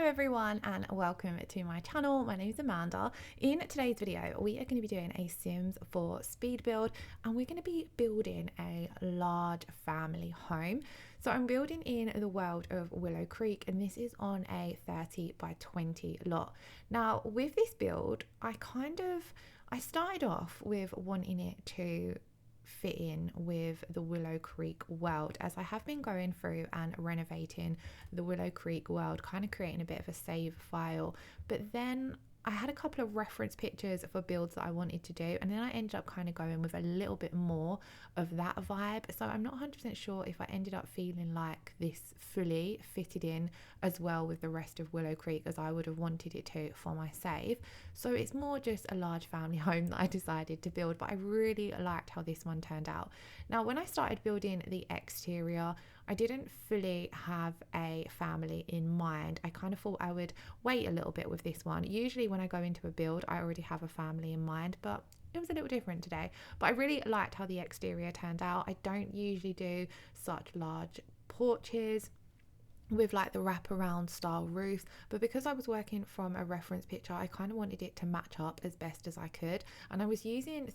Hello everyone and welcome to my channel. My name is Amanda. In today's video we are going to be doing a Sims 4 speed build and we're going to be building a large family home. So I'm building in the world of Willow Creek and this is on a 30 by 20 lot. Now with this build I started off with wanting it to fit in with the Willow Creek world, as I have been going through and renovating the Willow Creek world, kind of creating a bit of a save file. But then I had a couple of reference pictures for builds that I wanted to do, and then I ended up kind of going with a little bit more of that vibe. So I'm not 100% sure if I ended up feeling like this fully fitted in as well with the rest of Willow Creek as I would have wanted it to for my save. So it's more just a large family home that I decided to build, but I really liked how this one turned out. Now when I started building the exterior, I didn't fully have a family in mind. I kind of thought I would wait a little bit with this one. Usually when I go into a build I already have a family in mind, but it was a little different today. But I really liked how the exterior turned out. I don't usually do such large porches with like the wraparound style roof, but because I was working from a reference picture I kind of wanted it to match up as best as I could, and I was using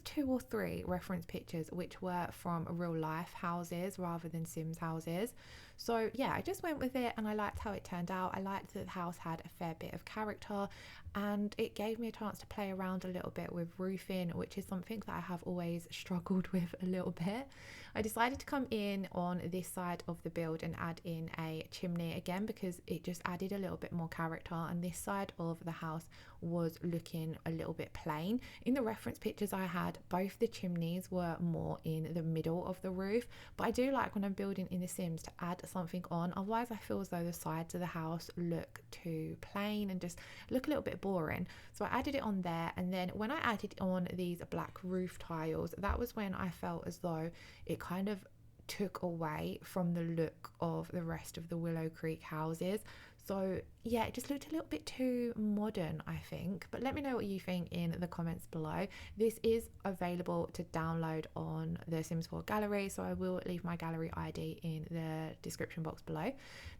two or three reference pictures which were from real life houses rather than Sims houses. So yeah, I just went with it and I liked how it turned out. I liked that the house had a fair bit of character and it gave me a chance to play around a little bit with roofing, which is something that I have always struggled with a little bit. I decided to come in on this side of the build and add in a chimney again because it just added a little bit more character, and this side of the house was looking a little bit plain. In the reference pictures I had, both the chimneys were more in the middle of the roof, but I do like when I'm building in the Sims to add something on, otherwise I feel as though the sides of the house look too plain and just look a little bit boring. So I added it on there, and then when I added on these black roof tiles, that was when I felt as though it kind of took away from the look of the rest of the Willow Creek houses. So yeah, it just looked a little bit too modern, I think. But let me know what you think in the comments below. This is available to download on the Sims 4 gallery, so I will leave my gallery ID in the description box below.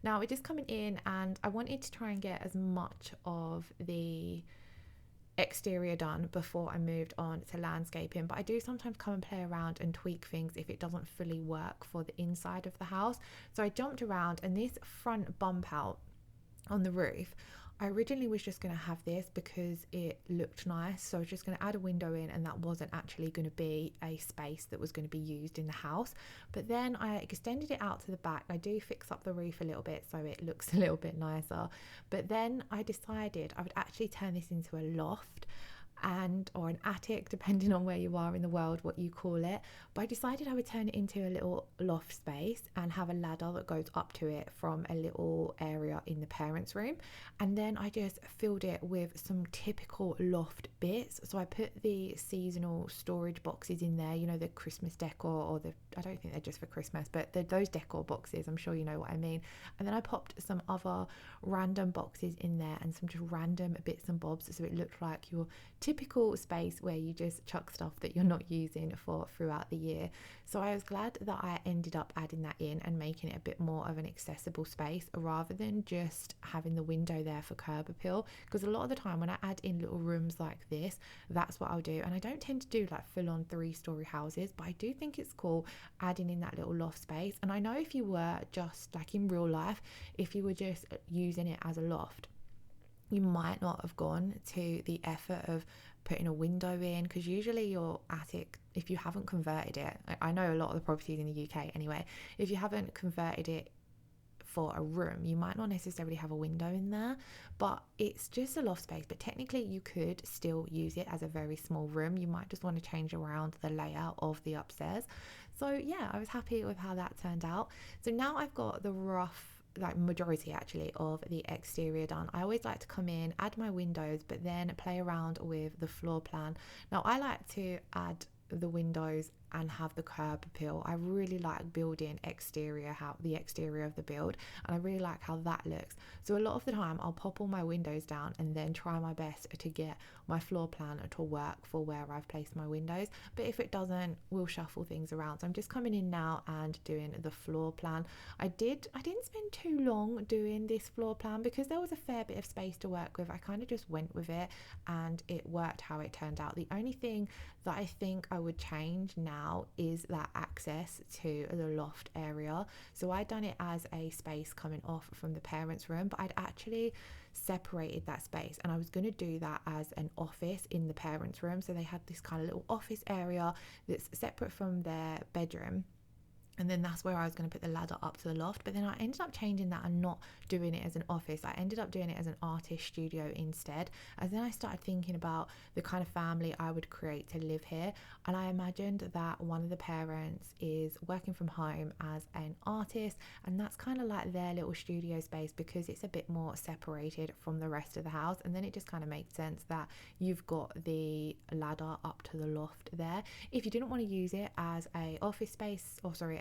Now we're just coming in and I wanted to try and get as much of the exterior done before I moved on to landscaping, but I do sometimes come and play around and tweak things if it doesn't fully work for the inside of the house. So I jumped around, and this front bump out on the roof, I originally was just going to have this because it looked nice, so I was just going to add a window in, and that wasn't actually going to be a space that was going to be used in the house. But then I extended it out to the back. I do fix up the roof a little bit so it looks a little bit nicer, but then I decided I would actually turn this into a loft or an attic, depending on where you are in the world, what you call it. But I decided I would turn it into a little loft space and have a ladder that goes up to it from a little area in the parents' room, and then I just filled it with some typical loft bits. So I put the seasonal storage boxes in there, you know, the Christmas decor, or I don't think they're just for Christmas, but those decor boxes, I'm sure you know what I mean. And then I popped some other random boxes in there and some just random bits and bobs, so it looked like your typical space where you just chuck stuff that you're not using for throughout the year. So I was glad that I ended up adding that in and making it a bit more of an accessible space rather than just having the window there for curb appeal, because a lot of the time when I add in little rooms like this, that's what I'll do. And I don't tend to do like full-on 3-story houses, but I do think it's cool adding in that little loft space. And I know if you were just like in real life, if you were just using it as a loft, you might not have gone to the effort of putting a window in, because usually your attic, if you haven't converted it, I know a lot of the properties in the UK anyway, if you haven't converted it for a room, you might not necessarily have a window in there, but it's just a loft space. But technically you could still use it as a very small room. You might just want to change around the layout of the upstairs. So yeah, I was happy with how that turned out. So now I've got the rough, like majority actually, of the exterior done. I always like to come in, add my windows, but then play around with the floor plan. Now I like to add the windows and have the curb appeal. I really like building the exterior of the build, and I really like how that looks. So a lot of the time I'll pop all my windows down and then try my best to get my floor plan to work for where I've placed my windows. But if it doesn't, we'll shuffle things around. So I'm just coming in now and doing the floor plan. I didn't spend too long doing this floor plan because there was a fair bit of space to work with. I kind of just went with it and it worked how it turned out. The only thing that I think I would change now is that access to the loft area. So I'd done it as a space coming off from the parents' room, but I'd actually separated that space and I was going to do that as an office in the parents' room. So they had this kind of little office area that's separate from their bedroom. And then that's where I was going to put the ladder up to the loft. But then I ended up changing that and not doing it as an office. I ended up doing it as an artist studio instead. And then I started thinking about the kind of family I would create to live here. And I imagined that one of the parents is working from home as an artist. And that's kind of like their little studio space because it's a bit more separated from the rest of the house. And then it just kind of makes sense that you've got the ladder up to the loft there. If you didn't want to use it as an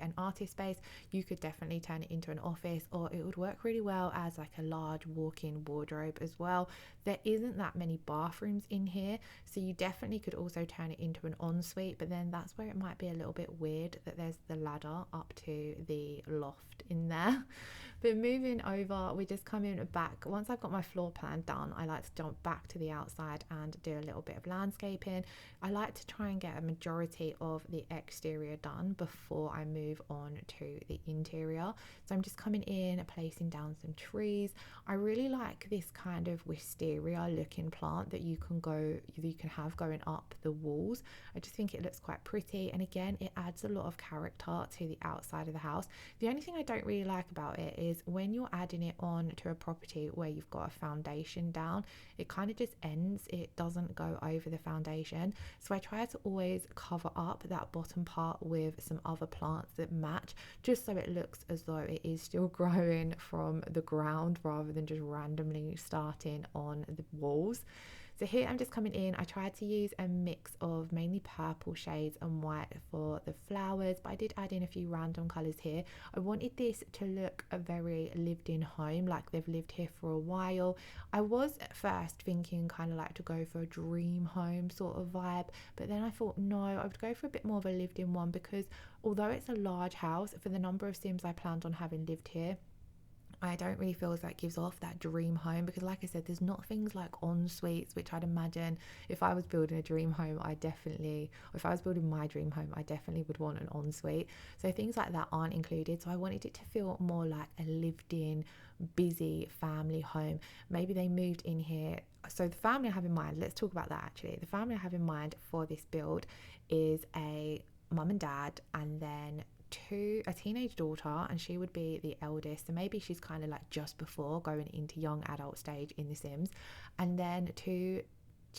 an artist space, you could definitely turn it into an office, or it would work really well as like a large walk-in wardrobe as well. There isn't that many bathrooms in here, so you definitely could also turn it into an ensuite, but then that's where it might be a little bit weird that there's the ladder up to the loft in there. But moving over, we're just coming back. Once I've got my floor plan done, I like to jump back to the outside and do a little bit of landscaping. I like to try and get a majority of the exterior done before I move on to the interior. So I'm just coming in, placing down some trees. I really like this kind of wisteria looking plant that you can have going up the walls. I just think it looks quite pretty, and again, it adds a lot of character to the outside of the house. The only thing I don't really like about it is when you're adding it on to a property where you've got a foundation down, it kind of just ends. It doesn't go over the foundation. So I try to always cover up that bottom part with some other plants that match, just so it looks as though it is still growing from the ground rather than just randomly starting on the walls. So here I'm just coming in. I tried to use a mix of mainly purple shades and white for the flowers, but I did add in a few random colours here. I wanted this to look a very lived in home, like they've lived here for a while. I was at first thinking kind of like to go for a dream home sort of vibe, but then I thought no, I would go for a bit more of a lived in one, because although it's a large house, for the number of Sims I planned on having lived here, I don't really feel as that gives off that dream home, because like I said, there's not things like en suites, which I'd imagine if I was building a dream home, if I was building my dream home, I definitely would want an ensuite. So things like that aren't included. So I wanted it to feel more like a lived in, busy family home. Maybe they moved in here. So the family I have in mind, let's talk about that actually. The family I have in mind for this build is a mum and dad, and then a teenage daughter, and she would be the eldest, so maybe she's kind of like just before going into young adult stage in The Sims, and then two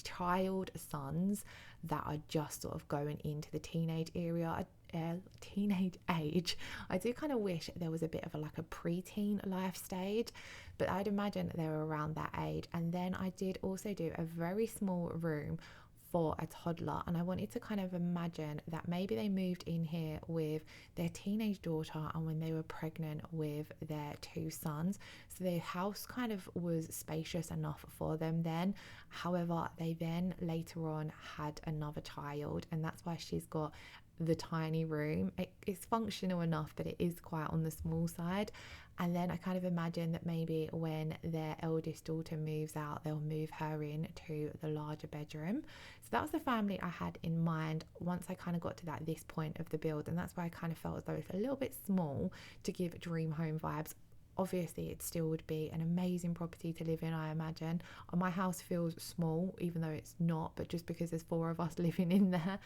child sons that are just sort of going into the teenage age. I do kind of wish there was a bit of a preteen life stage, but I'd imagine they were around that age. And then I did also do a very small room for a toddler, and I wanted to kind of imagine that maybe they moved in here with their teenage daughter and when they were pregnant with their two sons, so their house kind of was spacious enough for them then. However, they then later on had another child, and that's why she's got the tiny room. It's functional enough, but it is quite on the small side. And then I kind of imagine that maybe when their eldest daughter moves out, they'll move her into the larger bedroom. So that was the family I had in mind once I kind of got to this point of the build, and that's why I kind of felt as though it's a little bit small to give dream home vibes. Obviously, it still would be an amazing property to live in, I imagine. My house feels small, even though it's not, but just because there's 4 of us living in there.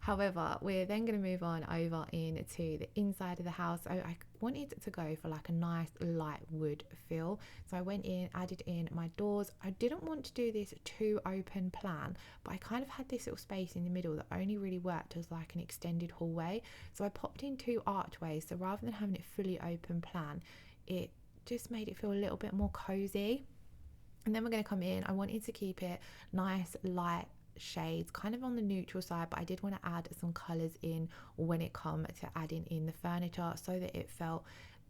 However, we're then going to move on over into the inside of the house. I wanted to go for a nice light wood feel. So I went in, added in my doors. I didn't want to do this too open plan, but I kind of had this little space in the middle that only really worked as an extended hallway. So I popped in 2 archways. So rather than having it fully open plan, it just made it feel a little bit more cozy. And then we're going to come in. I wanted to keep it nice, light, shades, kind of on the neutral side, but I did want to add some colours in when it come to adding in the furniture, so that it felt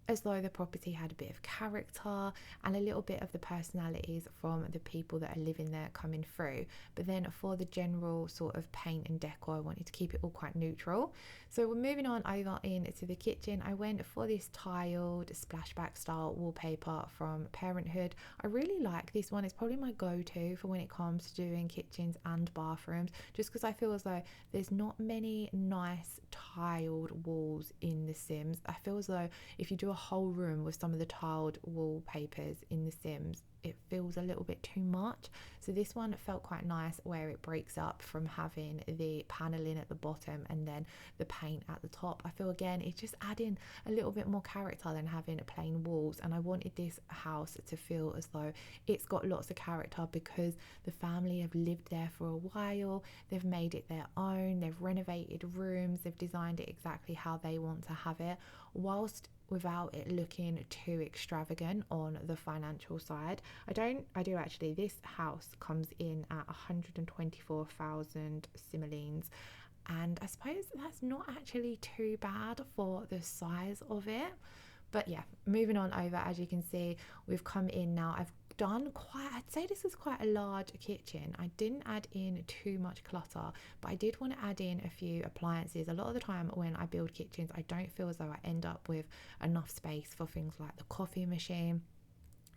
as though the property had a bit of character and a little bit of the personalities from the people that are living there coming through. But then for the general sort of paint and decor, I wanted to keep it all quite neutral. So we're moving on over into the kitchen. I went for this tiled splashback style wallpaper from Parenthood. I really like this one. It's probably my go-to for when it comes to doing kitchens and bathrooms, just because I feel as though there's not many nice tiled walls in The Sims. I feel as though if you do a whole room with some of the tiled wallpapers in The Sims, it feels a little bit too much. So this one felt quite nice, where it breaks up from having the paneling at the bottom and then the paint at the top. I feel again it's just adding a little bit more character than having plain walls, and I wanted this house to feel as though it's got lots of character because the family have lived there for a while. They've made it their own, they've renovated rooms, they've designed it exactly how they want to have it, whilst without it looking too extravagant on the financial side. I do actually. This house comes in at 124,000 simoleons, and I suppose that's not actually too bad for the size of it. But yeah, moving on over, as you can see, we've come in now. I'd say this is quite a large kitchen. I didn't add in too much clutter, but I did want to add in a few appliances. A lot of the time when I build kitchens, I don't feel as though I end up with enough space for things like the coffee machine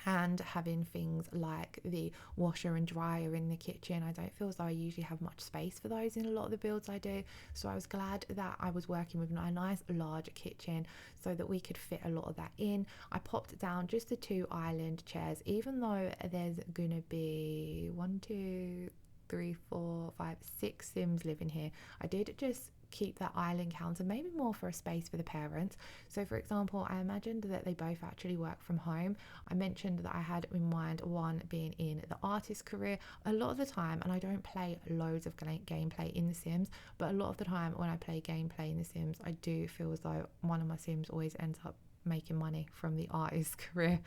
and having things like the washer and dryer in the kitchen. I don't feel as though I usually have much space for those in a lot of the builds I do, so I was glad that I was working with a nice large kitchen so that we could fit a lot of that in. I popped down just the 2 island chairs, even though there's gonna be 1, 2, 3, 4, 5, 6 Sims living here. I did just keep that island counter, maybe more for a space for the parents. So for example, I imagined that they both actually work from home. I mentioned that I had in mind one being in the artist career. A lot of the time, and I don't play loads of gameplay in The Sims, but a lot of the time when I play gameplay in The Sims, I do feel as though one of my Sims always ends up making money from the artist career.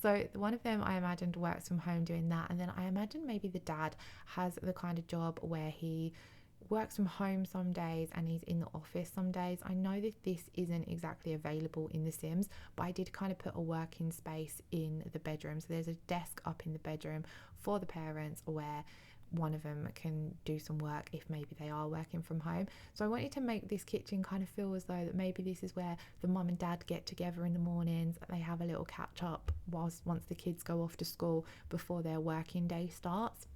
So one of them I imagined works from home doing that, and then I imagine maybe the dad has the kind of job where he works from home some days and he's in the office some days. I know that this isn't exactly available in The Sims, but I did kind of put a working space in the bedroom. So there's a desk up in the bedroom for the parents where one of them can do some work if maybe they are working from home. So I wanted to make this kitchen kind of feel as though that maybe this is where the mum and dad get together in the mornings, they have a little catch up once the kids go off to school before their working day starts.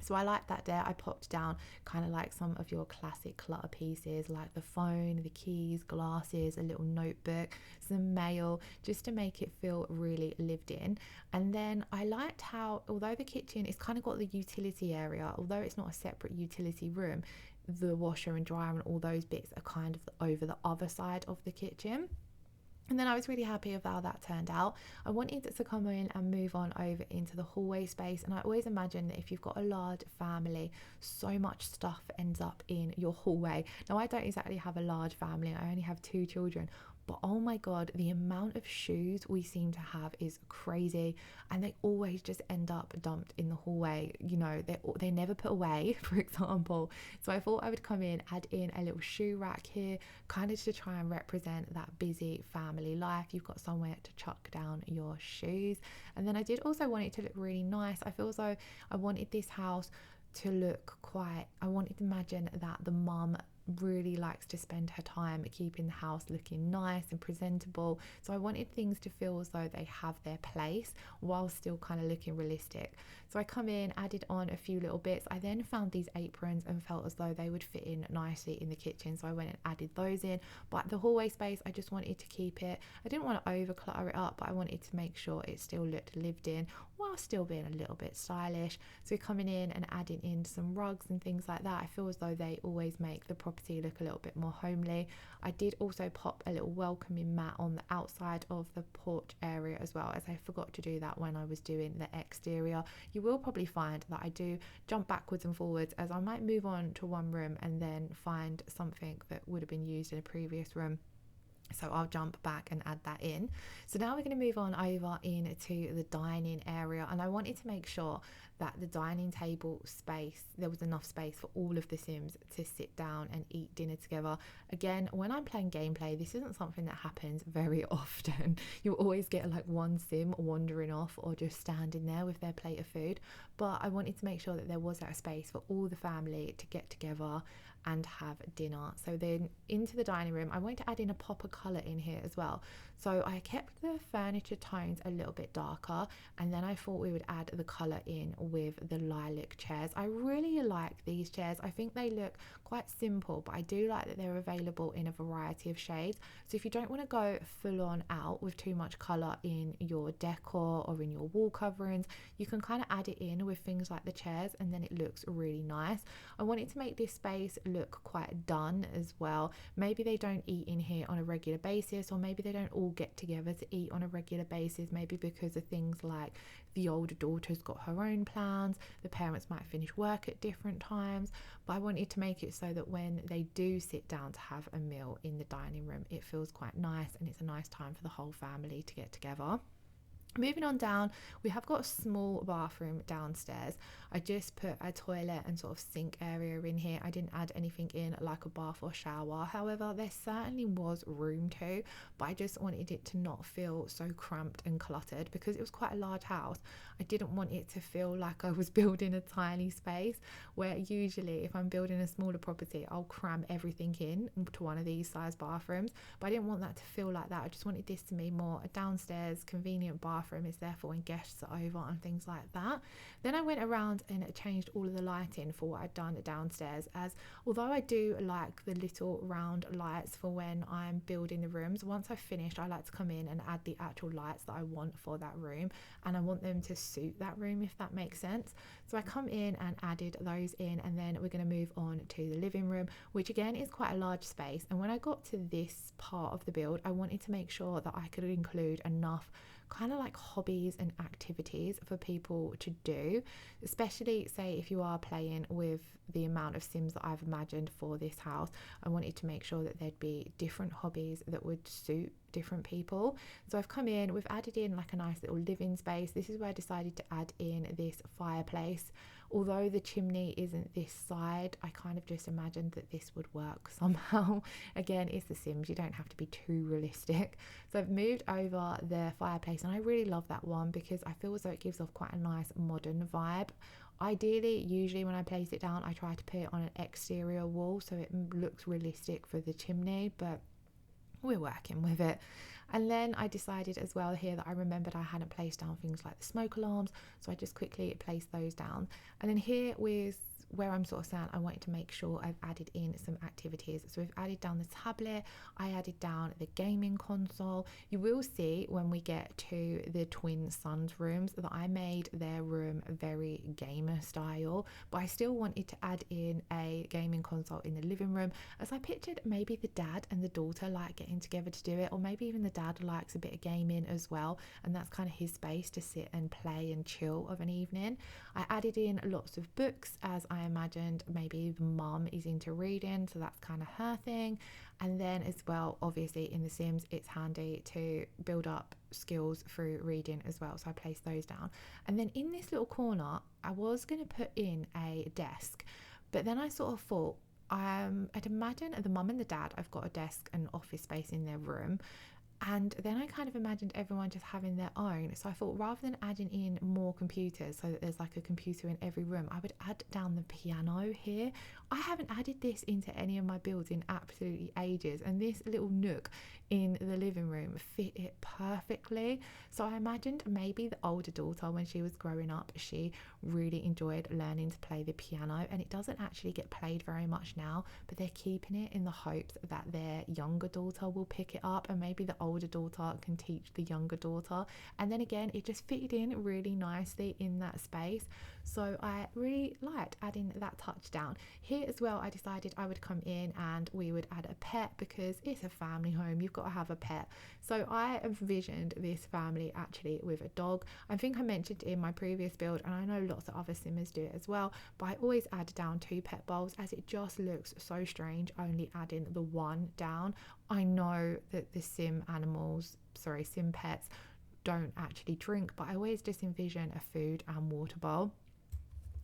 So I like that there. I popped down kind of like some of your classic clutter pieces like the phone, the keys, glasses, a little notebook, some mail, just to make it feel really lived in. And then I liked how, although the kitchen is kind of got the utility area, although it's not a separate utility room, the washer and dryer and all those bits are kind of over the other side of the kitchen. And then I was really happy with how that turned out. I wanted it to come in and move on over into the hallway space. And I always imagine that if you've got a large family, so much stuff ends up in your hallway. Now, I don't exactly have a large family. I only have 2 children. But oh my God, the amount of shoes we seem to have is crazy. And they always just end up dumped in the hallway. You know, they never put away, for example. So I thought I would come in, add in a little shoe rack here, kind of to try and represent that busy family life. You've got somewhere to chuck down your shoes. And then I did also want it to look really nice. I feel as though I wanted this house to look I wanted to imagine that the mum really likes to spend her time keeping the house looking nice and presentable. So I wanted things to feel as though they have their place while still kind of looking realistic. So I come in, added on a few little bits. I then found these aprons and felt as though they would fit in nicely in the kitchen. So I went and added those in. But the hallway space, I just wanted to keep it. I didn't want to over clutter it up, but I wanted to make sure it still looked lived in while still being a little bit stylish. So coming in and adding in some rugs and things like that, I feel as though they always make the property look a little bit more homely. I did also pop a little welcoming mat on the outside of the porch area as well, as I forgot to do that when I was doing the exterior. You will probably find that I do jump backwards and forwards, as I might move on to one room and then find something that would have been used in a previous room. So I'll jump back and add that in. So now we're going to move on over into the dining area, and I wanted to make sure that the dining table space, there was enough space for all of the Sims to sit down and eat dinner together. Again, when I'm playing gameplay, this isn't something that happens very often. You'll always get like one Sim wandering off or just standing there with their plate of food, but I wanted to make sure that there was that space for all the family to get together and have dinner. So then into the dining room, I wanted to add in a pop of colour in here as well. So I kept the furniture tones a little bit darker, and then I thought we would add the colour in with the lilac chairs. I really like these chairs. I think they look quite simple, but I do like that they're available in a variety of shades. So if you don't want to go full on out with too much colour in your decor or in your wall coverings, you can kind of add it in with things like the chairs, and then it looks really nice. I wanted to make this space look quite done as well. Maybe they don't eat in here on a regular basis, or maybe they don't all get together to eat on a regular basis, maybe because of things like the older daughter's got her own plans, the parents might finish work at different times. But I wanted to make it so that when they do sit down to have a meal in the dining room, it feels quite nice and it's a nice time for the whole family to get together. Moving on down, we have got a small bathroom downstairs. I just put a toilet and sort of sink area in here. I didn't add anything in like a bath or shower. However, there certainly was room to, but I just wanted it to not feel so cramped and cluttered because it was quite a large house. I didn't want it to feel like I was building a tiny space, where usually if I'm building a smaller property, I'll cram everything in to one of these size bathrooms, but I didn't want that to feel like that. I just wanted this to be more a downstairs convenient bathroom. Is there for when guests are over and things like that. Then I went around and changed all of the lighting for what I'd done downstairs, as although I do like the little round lights for when I'm building the rooms, once I've finished I like to come in and add the actual lights that I want for that room, and I want them to suit that room, if that makes sense. So I come in and added those in, and then we're going to move on to the living room, which again is quite a large space. And when I got to this part of the build, I wanted to make sure that I could include enough kind of like hobbies and activities for people to do, especially say if you are playing with the amount of Sims that I've imagined for this house. I wanted to make sure that there'd be different hobbies that would suit different people. So I've come in, we've added in like a nice little living space. This is where I decided to add in this fireplace. Although the chimney isn't this side, I kind of just imagined that this would work somehow. Again, it's The Sims, you don't have to be too realistic. So I've moved over the fireplace, and I really love that one because I feel as though it gives off quite a nice modern vibe. Ideally, usually when I place it down, I try to put it on an exterior wall so it looks realistic for the chimney, but we're working with it. And then I decided as well here that I remembered I hadn't placed down things like the smoke alarms, so I just quickly placed those down. And then here with where I'm sort of saying I wanted to make sure I've added in some activities. So we've added down the tablet, I added down the gaming console. You will see when we get to the twin sons' rooms that I made their room very gamer style, but I still wanted to add in a gaming console in the living room, as I pictured maybe the dad and the daughter like getting together to do it, or maybe even the dad likes a bit of gaming as well, and that's kind of his space to sit and play and chill of an evening. I added in lots of books, as I imagined maybe the mum is into reading, so that's kind of her thing. And then as well, obviously in The Sims it's handy to build up skills through reading as well, so I placed those down. And then in this little corner I was going to put in a desk, but then I sort of thought I'd imagine the mum and the dad, I've got a desk and office space in their room, and then I kind of imagined everyone just having their own. So I thought rather than adding in more computers so that there's like a computer in every room, I would add down the piano here. I haven't added this into any of my builds in absolutely ages, and this little nook in the living room fit it perfectly. So I imagined maybe the older daughter, when she was growing up, she really enjoyed learning to play the piano, and it doesn't actually get played very much now, but they're keeping it in the hopes that their younger daughter will pick it up, and maybe the older daughter can teach the younger daughter. And then again, it just fitted in really nicely in that space. So I really liked adding that touch down. Here as well, I decided I would come in and we would add a pet because it's a family home, you've got to have a pet. So I envisioned this family actually with a dog. I think I mentioned in my previous build, and I know lots of other simmers do it as well, but I always add down 2 pet bowls as it just looks so strange only adding the one down. I know that the sim pets don't actually drink, but I always just envision a food and water bowl.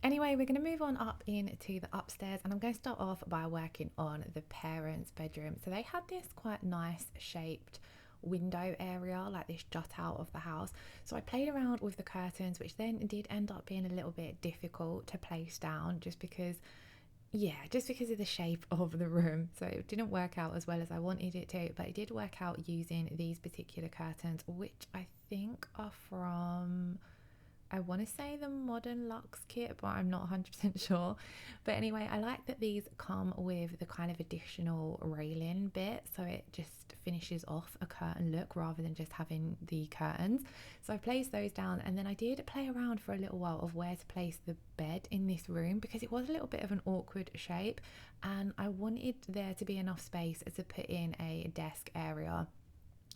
Anyway, we're going to move on up into the upstairs, and I'm going to start off by working on the parents' bedroom. So they had this quite nice shaped window area, like this jut out of the house. So I played around with the curtains, which then did end up being a little bit difficult to place down just because of the shape of the room. So it didn't work out as well as I wanted it to, but it did work out using these particular curtains, which I think are from, I want to say, the Modern Luxe kit, but I'm not 100% sure. But anyway, I like that these come with the kind of additional railing bit, so it just finishes off a curtain look rather than just having the curtains. So I placed those down, and then I did play around for a little while of where to place the bed in this room because it was a little bit of an awkward shape, and I wanted there to be enough space to put in a desk area.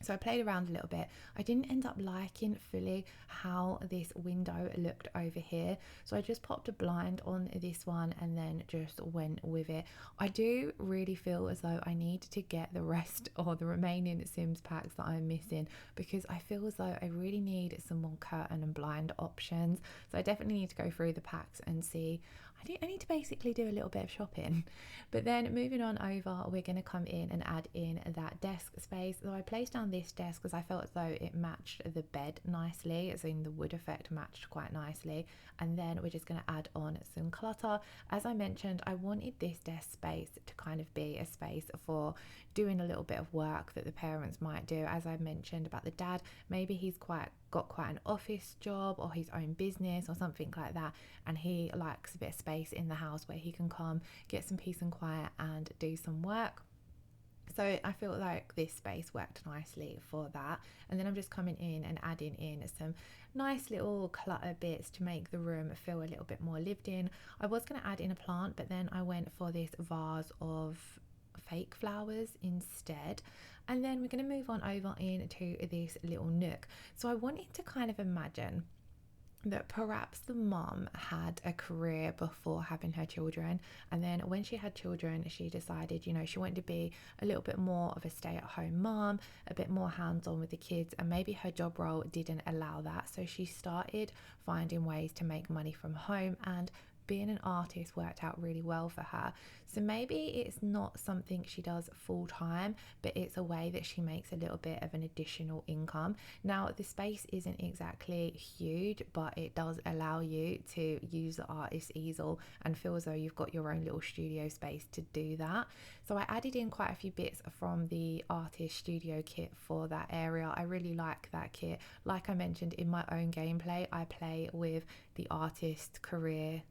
So I played around a little bit. I didn't end up liking fully how this window looked over here. So I just popped a blind on this one and then just went with it. I do really feel as though I need to get the rest or the remaining Sims packs that I'm missing, because I feel as though I really need some more curtain and blind options. So I definitely need to go through the packs and see. I need to basically do a little bit of shopping. But then moving on over, we're going to come in and add in that desk space. So I placed down this desk because I felt as though it matched the bed nicely, as in the wood effect matched quite nicely. And then we're just going to add on some clutter. As I mentioned, I wanted this desk space to kind of be a space for doing a little bit of work that the parents might do. As I mentioned about the dad, maybe he's got quite an office job or his own business or something like that, and he likes a bit of space in the house where he can come get some peace and quiet and do some work. So I feel like this space worked nicely for that. And then I'm just coming in and adding in some nice little clutter bits to make the room feel a little bit more lived in. I was going to add in a plant, but then I went for this vase of fake flowers instead. And then we're going to move on over into this little nook. So I wanted to kind of imagine that perhaps the mum had a career before having her children, and then when she had children she decided, she wanted to be a little bit more of a stay-at-home mum, a bit more hands-on with the kids, and maybe her job role didn't allow that, so she started finding ways to make money from home, and being an artist worked out really well for her. So maybe it's not something she does full time, but it's a way that she makes a little bit of an additional income. Now the space isn't exactly huge, but it does allow you to use the artist easel and feel as though you've got your own little studio space to do that. So I added in quite a few bits from the artist studio kit for that area. I really like that kit. Like I mentioned in my own gameplay, I play with the artist career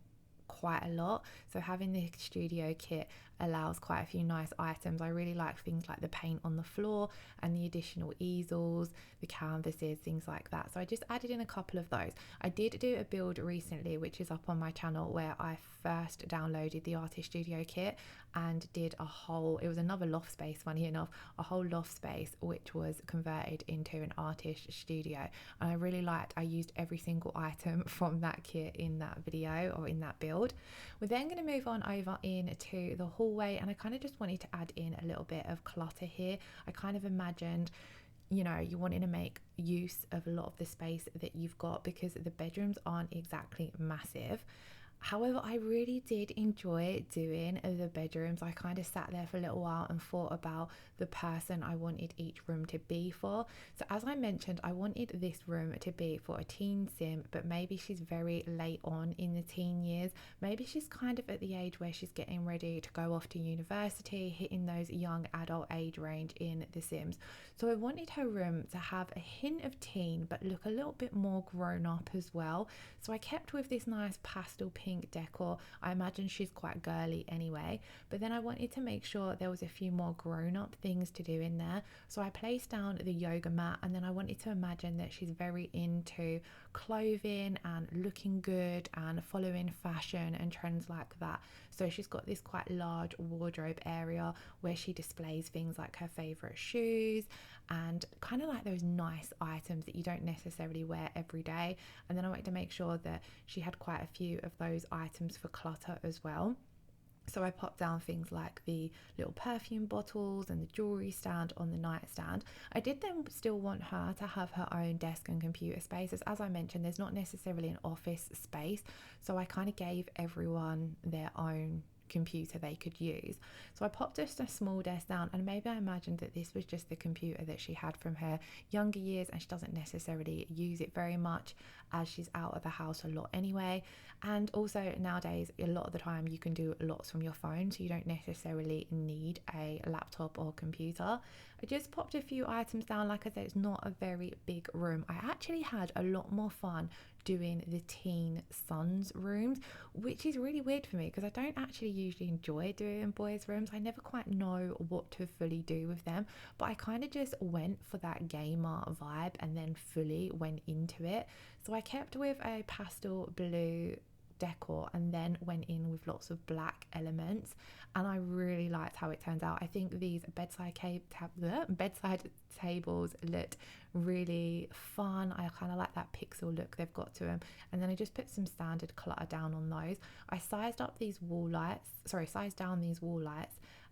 quite a lot, so having the studio kit allows quite a few nice items. I really like things like the paint on the floor and the additional easels, the canvases, things like that. So I just added in a couple of those. I did do a build recently which is up on my channel where I first downloaded the artist studio kit and did it was another loft space, funny enough, a whole loft space which was converted into an artist studio, and I really liked, I used every single item from that kit in that video or in that build. We're then going to move on over into the hallway, and I kind of just wanted to add in a little bit of clutter here. I kind of imagined you wanting to make use of a lot of the space that you've got because the bedrooms aren't exactly massive. However, I really did enjoy doing the bedrooms. I kind of sat there for a little while and thought about the person I wanted each room to be for. So as I mentioned, I wanted this room to be for a teen sim, but maybe she's very late on in the teen years. Maybe she's kind of at the age where she's getting ready to go off to university, hitting those young adult age range in The Sims. So I wanted her room to have a hint of teen, but look a little bit more grown up as well. So I kept with this nice pastel pink decor. I imagine she's quite girly anyway, but then I wanted to make sure there was a few more grown-up things to do in there. So I placed down the yoga mat, and then I wanted to imagine that she's very into clothing and looking good and following fashion and trends like that. So she's got this quite large wardrobe area where she displays things like her favorite shoes and kind of like those nice items that you don't necessarily wear every day. And then I wanted to make sure that she had quite a few of those items for clutter as well. So I popped down things like the little perfume bottles and the jewelry stand on the nightstand. I did then still want her to have her own desk and computer space. As I mentioned, there's not necessarily an office space, so I kind of gave everyone their own computer they could use. So I popped just a small desk down, and maybe I imagined that this was just the computer that she had from her younger years and she doesn't necessarily use it very much as she's out of the house a lot anyway. And also nowadays a lot of the time you can do lots from your phone, so you don't necessarily need a laptop or computer. I just popped a few items down. Like I said, it's not a very big room. I actually had a lot more fun doing the teen sons rooms, which is really weird for me because I don't actually usually enjoy doing boys rooms. I never quite know what to fully do with them, but I kind of just went for that gamer vibe and then fully went into it. So I kept with a pastel blue decor and then went in with lots of black elements, and I really liked how it turned out. I think these bedside tables looked really fun. I kind of like that pixel look they've got to them. And then I just put some standard clutter down on those. I sized down these wall lights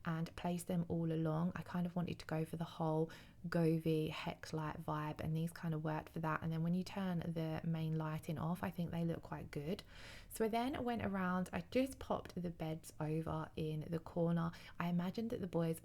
and placed them all along. I kind of wanted to go for the whole Govy hex light vibe, and these kind of worked for that. And then when you turn the main lighting off, I think they look quite good. So I then went around, I just popped the beds over in the corner. I imagined that the boys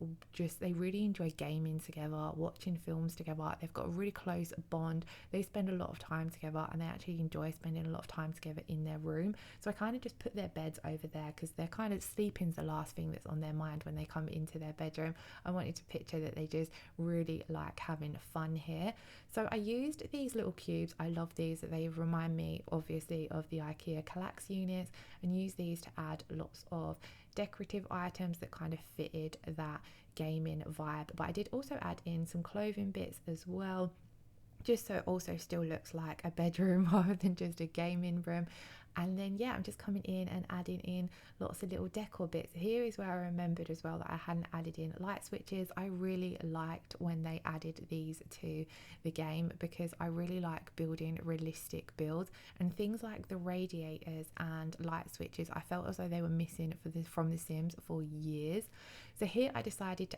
they really enjoy gaming together, watching films together. They've got a really close bond. They spend a lot of time together and they actually enjoy spending a lot of time together in their room. So I kind of just put their beds over there because they're kind of sleeping's the last thing that's on their mind when they come into their bedroom. I wanted to picture that they just really like having fun here. So I used these little cubes. I love these. They remind me obviously of the IKEA Kallax units, and use these to add lots of decorative items that kind of fitted that gaming vibe. But I did also add in some clothing bits as well, just so it also still looks like a bedroom rather than just a gaming room. And then I'm just coming in and adding in lots of little decor bits. Here is where I remembered as well that I hadn't added in light switches. I really liked when they added these to the game because I really like building realistic builds, and things like the radiators and light switches I felt as though they were missing from The Sims for years. So here I decided to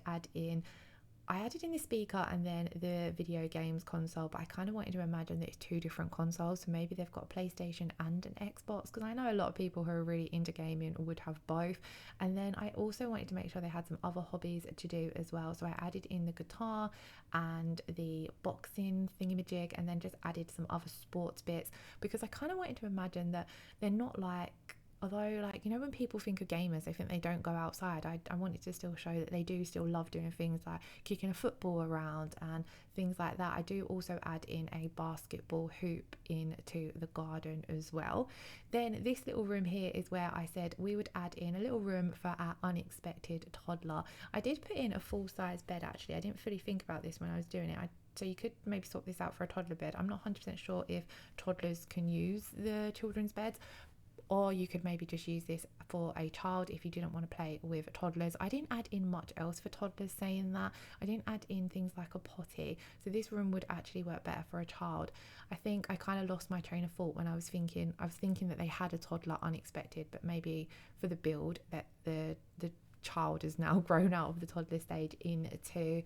added in the speaker and then the video games console, but I kind of wanted to imagine that it's two different consoles, so maybe they've got a PlayStation and an Xbox, because I know a lot of people who are really into gaming would have both. And then I also wanted to make sure they had some other hobbies to do as well, so I added in the guitar and the boxing thingamajig, and then just added some other sports bits because I kind of wanted to imagine that they're not like, although, like, you know, when people think of gamers, they think they don't go outside. I wanted to still show that they do still love doing things like kicking a football around and things like that. I do also add in a basketball hoop into the garden as well. Then this little room here is where I said we would add in a little room for our unexpected toddler. I did put in a full-size bed actually. I didn't fully think about this when I was doing it. So you could maybe swap this out for a toddler bed. I'm not 100% sure if toddlers can use the children's beds, or you could maybe just use this for a child if you didn't want to play with toddlers. I didn't add in much else for toddlers, saying that. I didn't add in things like a potty, so this room would actually work better for a child. I think I kind of lost my train of thought when I was thinking that they had a toddler unexpected, but maybe for the build that the child is now grown out of the toddler stage into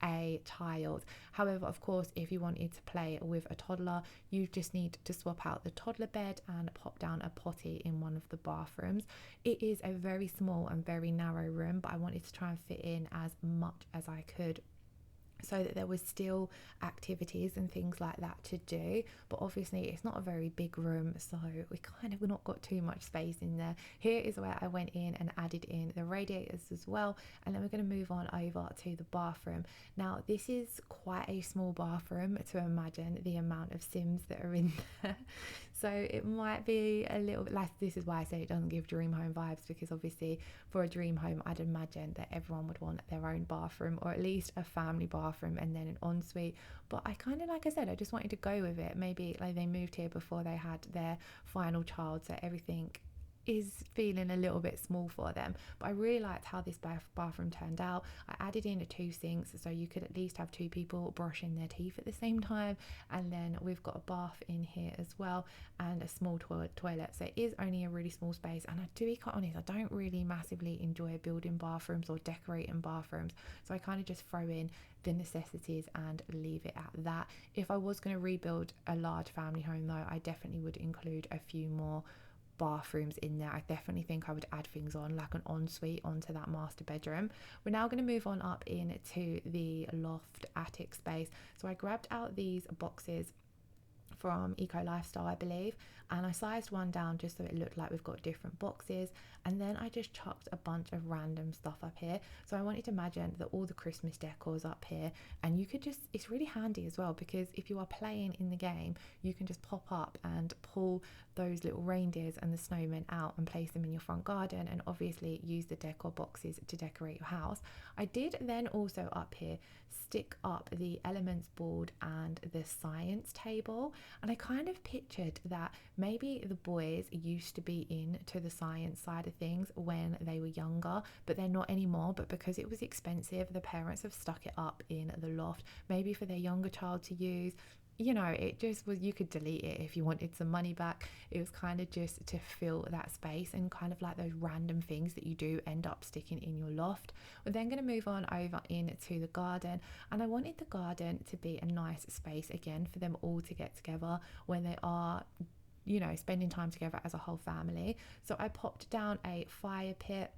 a child. However, of course, if you wanted to play with a toddler, you just need to swap out the toddler bed and pop down a potty in one of the bathrooms. It is a very small and very narrow room, but I wanted to try and fit in as much as I could so that there was still activities and things like that to do. But obviously it's not a very big room, so we kind of not got too much space in there. Here is where I went in and added in the radiators as well, and then we're going to move on over to the bathroom. Now this is quite a small bathroom to imagine the amount of Sims that are in there. So it might be a little bit like, this is why I say it doesn't give dream home vibes, because obviously for a dream home I'd imagine that everyone would want their own bathroom, or at least a family bathroom, and then an ensuite. But I kind of, like I said, I just wanted to go with it. Maybe like they moved here before they had their final child, so everything is feeling a little bit small for them. But I really liked how this bathroom turned out. I added in 2 sinks, so you could at least have 2 people brushing their teeth at the same time. And then we've got a bath in here as well, and a small toilet. So it is only a really small space. And to be quite honest, I don't really massively enjoy building bathrooms or decorating bathrooms, so I kind of just throw in the necessities and leave it at that. If I was going to rebuild a large family home though, I definitely would include a few more bathrooms in there. I definitely think I would add things on, like an ensuite onto that master bedroom. We're now going to move on up into the loft attic space. So I grabbed out these boxes from Eco Lifestyle, I believe, and I sized one down just so it looked like we've got different boxes. And then I just chucked a bunch of random stuff up here. So I wanted to imagine that all the Christmas decor's up here, and you could just, it's really handy as well, because if you are playing in the game, you can just pop up and pull those little reindeers and the snowmen out and place them in your front garden, and obviously use the decor boxes to decorate your house. I did then also up here stick up the elements board and the science table, and I kind of pictured that maybe the boys used to be into the science side of things when they were younger, but they're not anymore. But because it was expensive, the parents have stuck it up in the loft, maybe for their younger child to use. You know, it just was, you could delete it if you wanted some money back. It was kind of just to fill that space, and kind of like those random things that you do end up sticking in your loft. We're then going to move on over into the garden, and I wanted the garden to be a nice space again for them all to get together when they are, you know, spending time together as a whole family. So I popped down a fire pit,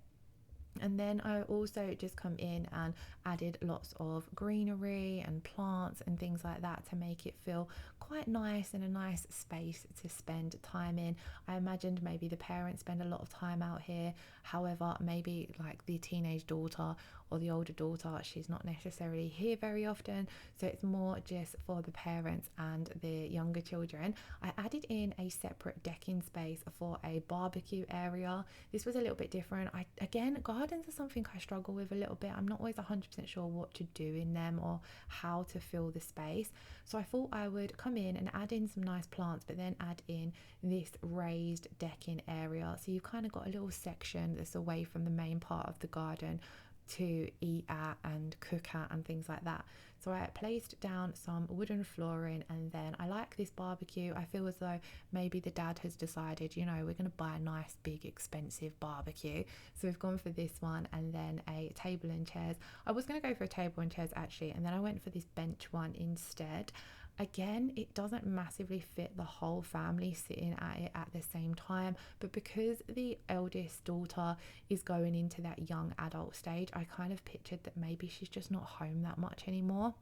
and then I also just come in and added lots of greenery and plants and things like that to make it feel quite nice and a nice space to spend time in. I imagined maybe the parents spend a lot of time out here, however maybe like the teenage daughter or the older daughter, she's not necessarily here very often, so it's more just for the parents and the younger children. I added in a separate decking space for a barbecue area. This was a little bit different. Again, gardens are something I struggle with a little bit. I'm not always 100% sure what to do in them or how to fill the space, so I thought I would come in and add in some nice plants, but then add in this raised decking area, so you've kind of got a little section that's away from the main part of the garden to eat at and cook at and things like that. So I placed down some wooden flooring, and then I like this barbecue. I feel as though maybe the dad has decided, you know, we're going to buy a nice big expensive barbecue, so we've gone for this one. And then a table and chairs. I was going to go for a table and chairs actually, and then I went for this bench one instead. Again, it doesn't massively fit the whole family sitting at it at the same time, but because the eldest daughter is going into that young adult stage, I kind of pictured that maybe she's just not home that much anymore.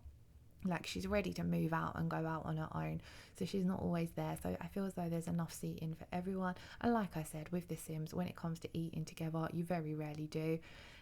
Like, she's ready to move out and go out on her own, so she's not always there. So I feel as though there's enough seating for everyone. And like I said, with The Sims, when it comes to eating together, you very rarely do.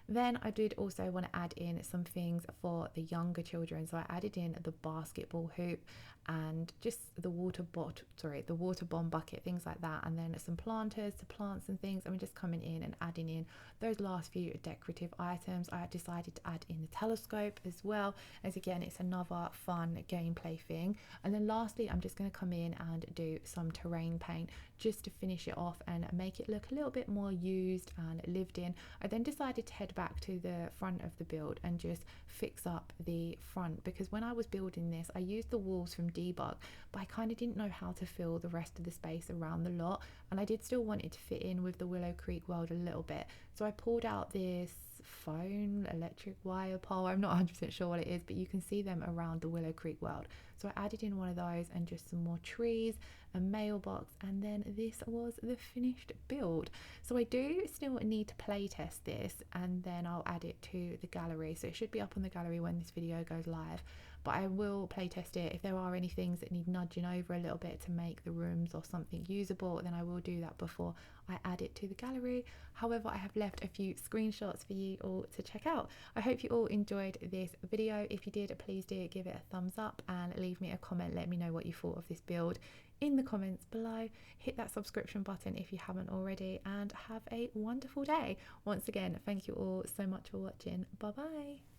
Then I did also want to add in some things for the younger children, so I added in the basketball hoop and just the water bomb bucket, things like that, and then some planters to plants and things. And we're just coming in and adding in those last few decorative items. I decided to add in the telescope as well, as again it's another fun gameplay thing. And then lastly, I'm just going to come in and do some terrain paint just to finish it off and make it look a little bit more used and lived in. I then decided to head back to the front of the build and just fix up the front, because when I was building this I used the walls from Debug, but I kind of didn't know how to fill the rest of the space around the lot, and I did still want it to fit in with the Willow Creek world a little bit. So I pulled out this phone electric wire pole. I'm not 100% sure what it is, but you can see them around the Willow Creek world. So I added in one of those and just some more trees, a mailbox, and then this was the finished build. So I do still need to play test this, and then I'll add it to the gallery, so it should be up on the gallery when this video goes live. But I will play test it. If there are any things that need nudging over a little bit to make the rooms or something usable, then I will do that before I add it to the gallery. However, I have left a few screenshots for you all to check out. I hope you all enjoyed this video. If you did, please do give it a thumbs up and leave me a comment. Let me know what you thought of this build. in the comments below. Hit that subscription button if you haven't already, and have a wonderful day. Once again, thank you all so much for watching. Bye bye.